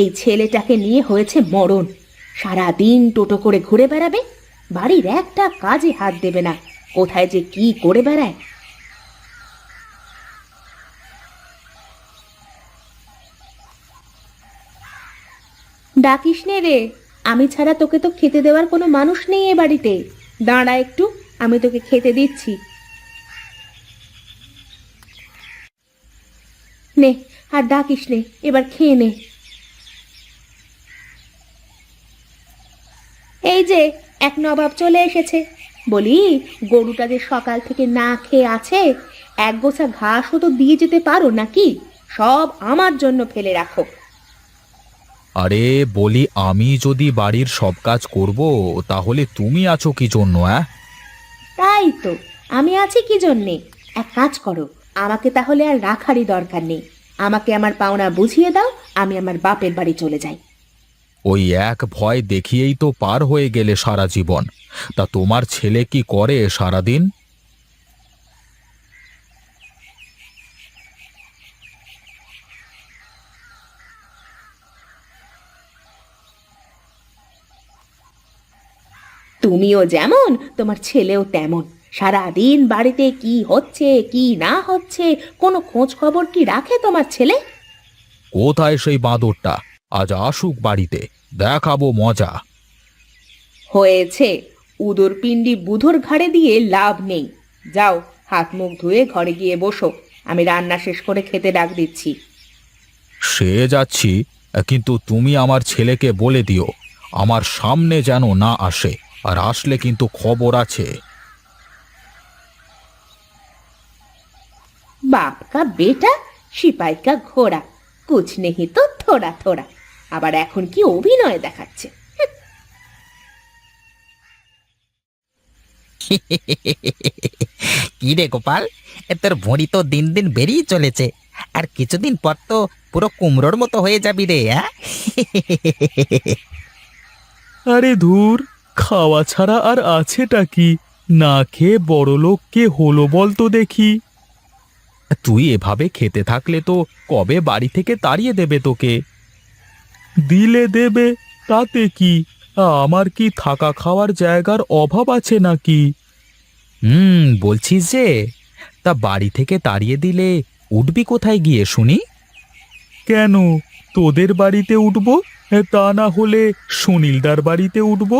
এই ছেলেটাকে নিয়ে হয়েছে মরণ। সারাদিন টোটো করে ঘুরে বেড়াবে, বাড়ির একটা কাজে হাত দেবে না। কোথায় যে কি করে বেড়ায়। ডাকিস নে রে, আমি ছাড়া তোকে তো খেতে দেওয়ার কোনো মানুষ নেই এ বাড়িতে। দাঁড়া একটু, আমি তোকে খেতে দিচ্ছি। নে, আর ডাকিস নে, এবার খেয়ে নে। এই যে এক নবাব চলে এসেছে। বলি, গরুটা যে সকাল থেকে না খেয়ে আছে, এক গোছা ঘাসও তো দিয়ে যেতে পারো নাকি? সব আমার জন্য ফেলে রাখো। আরে বলি, আমি যদি বাড়ির সব কাজ করব তাহলে তুমি আছো কি জন্য? তাই তো, আমি আছি কি জন্যে? এক কাজ করো, আমাকে তাহলে আর রাখারই দরকার নেই। আমাকে আমার পাওনা বুঝিয়ে দাও, আমি আমার বাপের বাড়ি চলে যাই। ওই এক ভয় দেখিয়েই তো পার হয়ে গেলে সারা জীবন। তা তোমার ছেলে কি করে সারাদিন? তুমিও যেমন, তোমার ছেলেও তেমন। সারাদিন বাড়িতে কি হচ্ছে কি না হচ্ছে কোনো খোঁজ খবর কি রাখে তোমার ছেলে? কোথায় সেই বাঁদরটা? আজ আসুক বাড়িতে, দেখাবো মজা। হয়েছে, উদর পিণ্ডি বুধোর ঘাড়ে দিয়ে লাভ নেই। যাও, হাত মুখ ধুয়ে ঘরে গিয়ে বসো। আমি রান্না শেষ করে খেতে ডাক দিচ্ছি। সে যাচ্ছি, কিন্তু তুমি আমার ছেলেকে বলে দিও আমার সামনে যেন না আসে, আর আসলে কিন্তু খবর আছে। बाप का बेटा, সিপাই কা ঘোড়া, কুছ নেহি তো থোড়া থোড়া। আবার এখন কি অভিনয় দেখাচ্ছে। কি রে গোপাল, তোর ভুঁড়ি তো দিন দিন বেরিয়ে চলেছে। আর কিছুদিন পর তো পুরো কুমড়োর মতো হয়ে যাবি রে, হ্যাঁ? আরে ধুর, খাওয়া ছাড়া আর আছেটা কি? না খেয়ে বড়লোক কে হলো বল তো দেখি। তুই এভাবে খেতে থাকলে তো কবে বাড়ি থেকে তাড়িয়ে দেবে তোকে। দিলে দেবে, তাতে কি? আমার কি থাকা খাওয়ার জায়গার অভাব আছে নাকি? বলছিস যে, তা বাড়ি থেকে তাড়িয়ে দিলে উঠবি কোথায় গিয়ে শুনি? কেন, তোদের বাড়িতে উঠবো? তা না হলে সুনীলদার বাড়িতে উঠবো।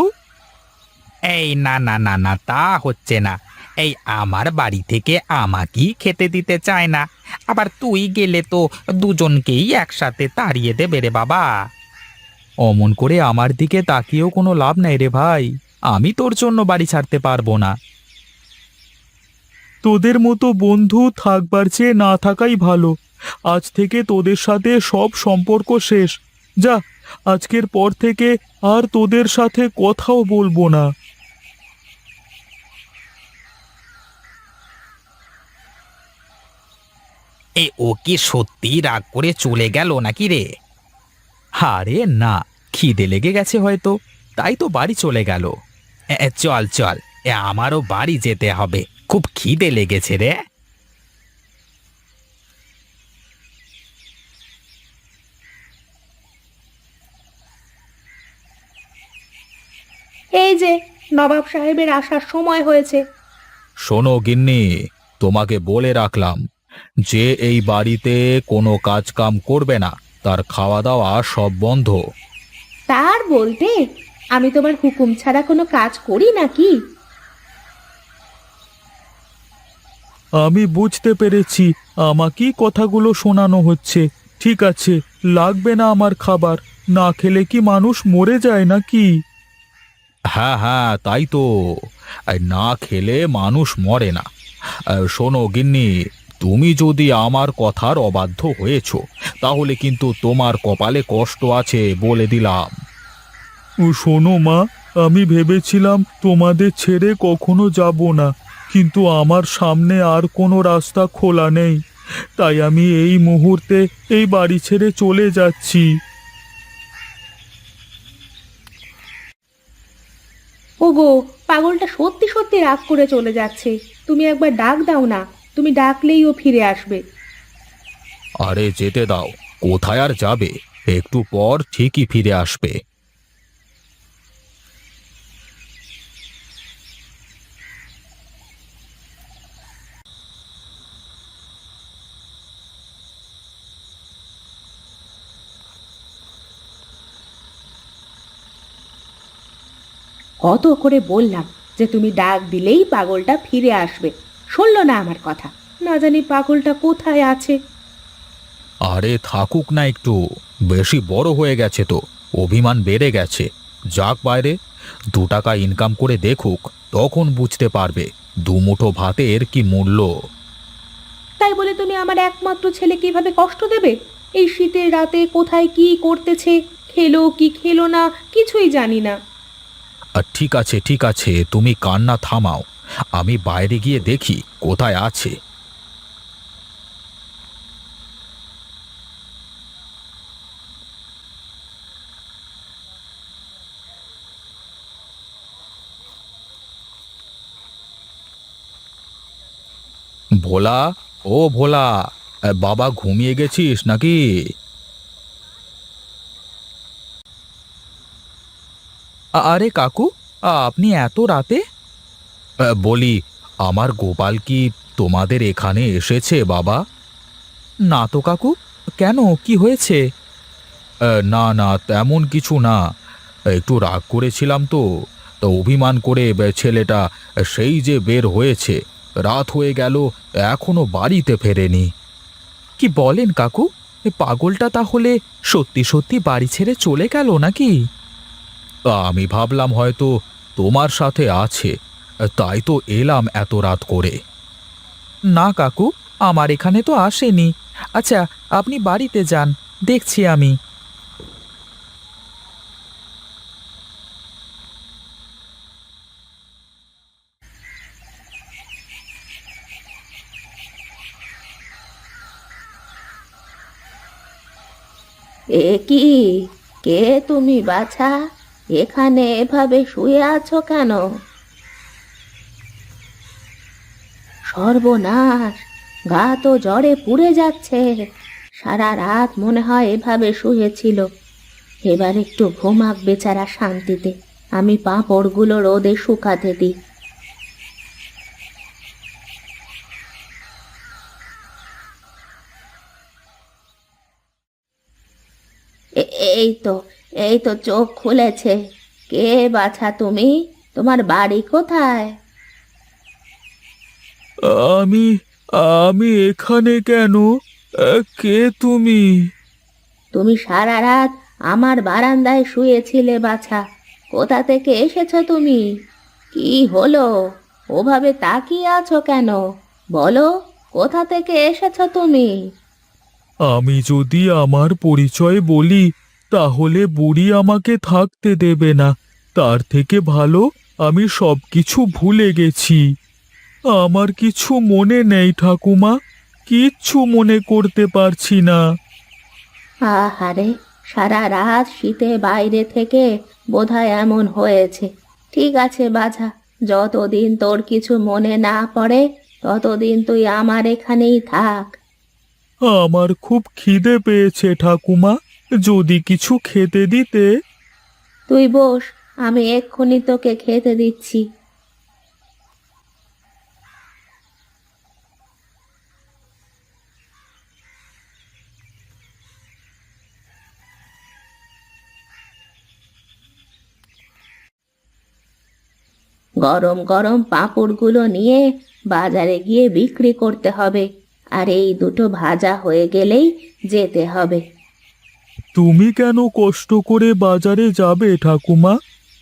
এই না না না না, তা হচ্ছে না। এই আমার বাড়ি থেকে আমাকেই খেতে দিতে চায় না, আবার তুই গেলে তো দুজনকেই একসাথে তাড়িয়ে দেবে রে বাবা। অমন করে আমার দিকে তাকিয়েও কোনো লাভ নাই রে ভাই। আমি তোর জন্য বাড়ি ছাড়তে পারবো না। তোদের মতো বন্ধু থাকবার চেয়ে না থাকাই ভালো। আজ থেকে তোদের সাথে সব সম্পর্ক শেষ। যা, আজকের পর থেকে আর তোদের সাথে কথাও বলবো না। ও কি সত্যি রাগ করে চলে গেল নাকি রে? আরে না, খিদে লেগে গেছে হয়তো, তাই তো বাড়ি চলে গেল। চল চল, আমারও বাড়ি যেতে হবে, খুব খিদে লেগেছে রে। এই যে নবাব সাহেবের আসার সময় হয়েছে। শোনো গিন্নি, তোমাকে বলে রাখলাম, যে এই বাড়িতে কোনো কাজ কাম করবে না তার খাওয়া দাওয়া সব বন্ধ। তার বলতে, আমি তোমার হুকুম ছাড়া কোনো কাজ করি নাকি? আমি বুঝতে পেরেছি, আমাকেই কথাগুলো শোনানো হচ্ছে। ঠিক আছে, লাগবে না আমার খাবার। না খেলে কি মানুষ মরে যায় নাকি? হ্যাঁ হ্যাঁ, তাই তো। না খেলে মানুষ মরে না। শোনো গিন্নি, তুমি যদি আমার কথার অবাধ্য হয়েছ তাহলে কিন্তু তোমার কপালে কষ্ট আছে বলে দিলাম। শোনো মা, আমি ভেবেছিলাম তোমাদের ছেড়ে কখনো যাব না, কিন্তু আমার সামনে আর কোনো রাস্তা খোলা নেই। তাই আমি এই মুহূর্তে এই বাড়ি ছেড়ে চলে যাচ্ছি। ওগো, পাগলটা সত্যি সত্যি রাগ করে চলে যাচ্ছে। তুমি একবার ডাক দাও না, তুমি ডাকলেই ও ফিরে আসবে। আরে যেতে দাও, কোথায় আর যাবে? একটু পর ঠিকই ফিরে আসবে। কত করে বললাম যে তুমি ডাক দিলেই পাগলটা ফিরে আসবে, শুনলো না আমার কথা। না জানি পাগলটা কোথায় আছে। আরে থাকুক না একটু, বেশি বড় হয়ে গেছে তো, অভিমান বেড়ে গেছে। যাক বাইরে, 2 টাকা ইনকাম করে দেখুক, তখন বুঝতে পারবে দুমুঠো ভাতের কি মূল্য। তাই বলে তুমি আমার একমাত্র ছেলে কিভাবে কষ্ট দেবে? এই শীতের রাতে কোথায় কি করতেছে, খেলো কি খেলো না কিছুই জানি না। আর ঠিক আছে ঠিক আছে, তুমি কান্না থামাও, আমি বাইরে গিয়ে দেখি কোথায় আছে। ভোলা, ও ভোলা, বাবা ঘুমিয়ে গেছিস নাকি? আরে কাকু, আপনি এত রাতে? বলি, আমার গোপাল কি তোমাদের এখানে এসেছে বাবা? না তো কাকু, কেন, কি হয়েছে? না না, তেমন কিছু না, একটু রাগ করেছিলাম তো, তা অভিমান করে ছেলেটা সেই যে বের হয়েছে, রাত হয়ে গেল, এখনো বাড়িতে ফেরেনি। কি বলেন কাকু, এ পাগলটা তাহলে সত্যি সত্যি বাড়ি ছেড়ে চলে গেল নাকি? আমি ভাবলাম হয়তো তোমার সাথে আছে, তাই তো এলাম এত রাত করে। না কাকু, আমার এখানে তো আসেনি। আচ্ছা, আপনি বাড়িতে যান, দেখছি আমি। এ কি, কে তুমি বাছা? এখানে এভাবে শুয়ে আছো কেন? সর্বনাশ, গা তো জ্বরে পুড়ে যাচ্ছে। সারা রাত মনে হয় এভাবে শুয়েছিল। এবার একটু ঘুমাক বেচারা শান্তিতে, আমি পাঁপড়গুলো রোদে শুকাতে দিই। এ- এই তো এই তো চোখ খুলেছে। কে বাছা তুমি? তোমার বাড়ি কোথায়? আমি আমি এখানে কেন? কে তুমি? তুমি সারা রাত আমার বারান্দায় শুয়েছিলে বাছা। কোথা থেকে এসেছো তুমি? কি হলো, ওভাবে তাকিয়ে আছো কেন? বলো, কোথা থেকে এসেছো তুমি? আমি যদি আমার পরিচয় বলি তাহলে বুড়ি আমাকে থাকতে দেবে না। তার থেকে ভালো আমি সবকিছু ভুলে গেছি। আমার কিছু মনে নেই ঠাকুমা, কিচ্ছু মনে করতে পারছি না। আহারে, সারা রাত শীতে বাইরে থেকে বোধহয় এমন হয়েছে। ঠিক আছে বাছা, যতদিন তোর কিছু মনে না পড়ে ততদিন তুই আমার এখানেই থাক। আমার খুব খিদে পেয়েছে ঠাকুমা, যদি কিছু খেতে দিতে। তুই বস, আমি এক্ষুনি তোকে খেতে দিচ্ছি। গরম গরম পাঁপড়গুলো নিয়ে বাজারে গিয়ে বিক্রি করতে হবে, আর এই দুটো ভাজা হয়ে গেলেই যেতে হবে। তুমি কেন কষ্ট করে বাজারে যাবে ঠাকুমা?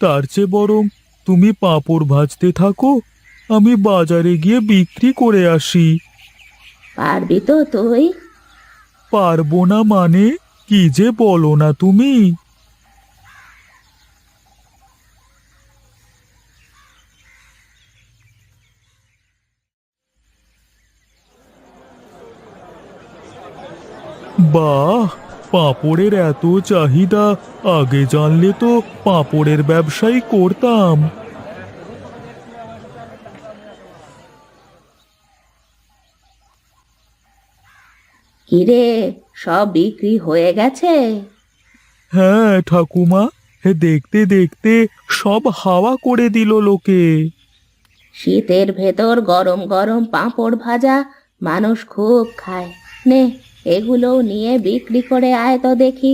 তার চেয়ে বরং তুমি পাঁপড় ভাজতে থাকো, আমি বাজারে গিয়ে বিক্রি করে আসি। পারবি তো তুই? পারবো না মানে? কি যে বলো না তুমি। বাহ, পাঁপড়ের এত চাহিদা! আগে জানলে তো পাঁপড়ের ব্যবসাই করতাম। কিরে, সব বিক্রি হয়ে গেছে? হ্যাঁ ঠাকুমা, দেখতে দেখতে সব হাওয়া করে দিল লোকে। শীতের ভেতর গরম গরম পাঁপড় ভাজা মানুষ খুব খায়। নে, এগুলোও নিয়ে বিক্রি করে আয় তো দেখি।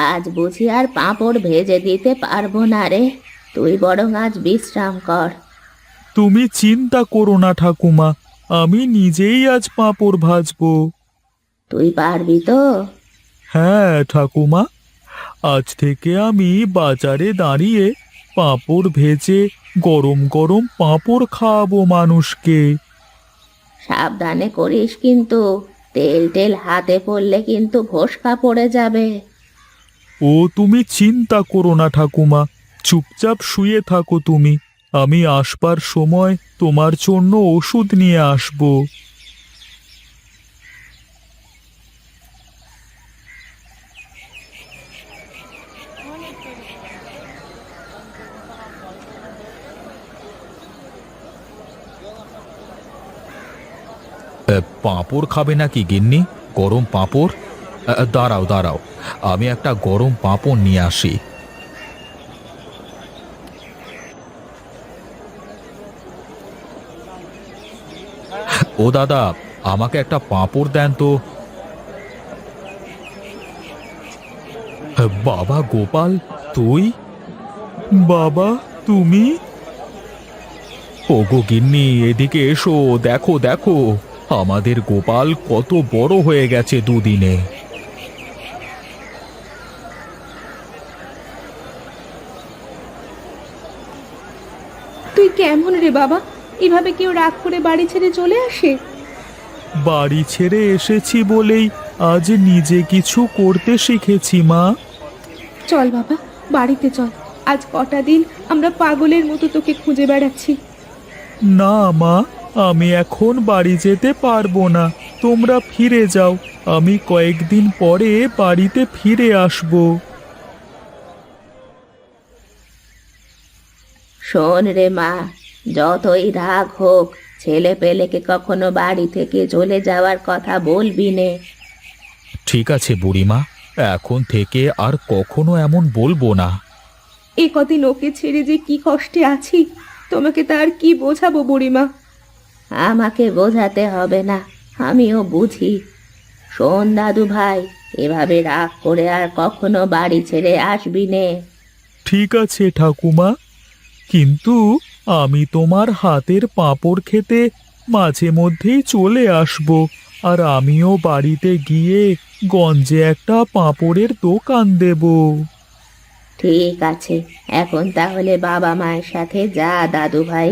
আজ বুঝি আর পাঁপড় ভেজে দিতে পারবো না রে, তুই বরং আজ বিশ্রাম কর। তুমি চিন্তা করো না ঠাকুমা, আমি নিজেই আজ পাঁপড় ভাজবো। তুই পারবি তো? হ্যাঁ ঠাকুমা, আজ থেকে আমি বাজারে দাঁড়িয়ে পাঁপড় ভেজে গরম গরম পাঁপড় খাওয়াবো মানুষকে। সাবধানে করিস কিন্তু, তেল টেল হাতে পড়লে কিন্তু ফোসকা পড়ে যাবে। ও তুমি চিন্তা করো না ঠাকুমা, চুপচাপ শুয়ে থাকো তুমি, আমি আসবার সময় তোমার জন্য ওষুধ নিয়ে আসবো। পাঁপড় খাবে নাকি গিন্নি? গরম পাঁপড়? দাঁড়াও দাঁড়াও, আমি একটা গরম পাঁপড় নিয়ে আসি। ও দাদা, আমাকে একটা পাঁপড় দেন তো। বাবা গোপাল, তুই? বাবা তুমি? ওগো গিন্নি, এদিকে এসো, দেখো দেখো, আমাদের গোপাল কত বড় হয়ে গেছে দুদিনে। তুই কেমন রে বাবা? এভাবে কেউ রাগ করে বাড়ি ছেড়ে চলে আসে? বাড়ি ছেড়ে এসেছি বলেই আজ নিজে কিছু করতে শিখেছি মা। চল বাবা, বাড়িতে চল। আজ কটা দিন আমরা পাগলের মতো তোকে খুঁজে বেড়াচ্ছি। না মা, আমি এখন বাড়ি যেতে পারবো না, তোমরা ফিরে যাও, আমি কয়েকদিন পরে বাড়িতে ফিরে আসবো। শোন রে মা, যতই রাগ হোক, ছেলে পেলেকে কখনো বাড়ি থেকে চলে যাওয়ার কথা বলবি নে। ঠিক আছে বুড়িমা, এখন থেকে আর কখনো এমন বলবো না। এ কদিন ওকে ছেড়ে যে কি কষ্টে আছি, তোমাকে তার কি বোঝাবো বুড়িমা? আমাকে বোঝাতে হবে না, আমিও বুঝি। শোন দাদু ভাই, এভাবে রাগ করে আর কখনো বাড়ি ছেড়ে আসবি নে। ঠিক আছে ঠাকুমা, কিন্তু আমি তোমার হাতের পাঁপড় খেতে মাঝে মধ্যেই চলে আসবো, আর আমিও বাড়িতে গিয়ে গঞ্জে একটা পাঁপড়ের দোকান দেব। ঠিক আছে, এখন তাহলে বাবা মায়ের সাথে যা দাদু ভাই।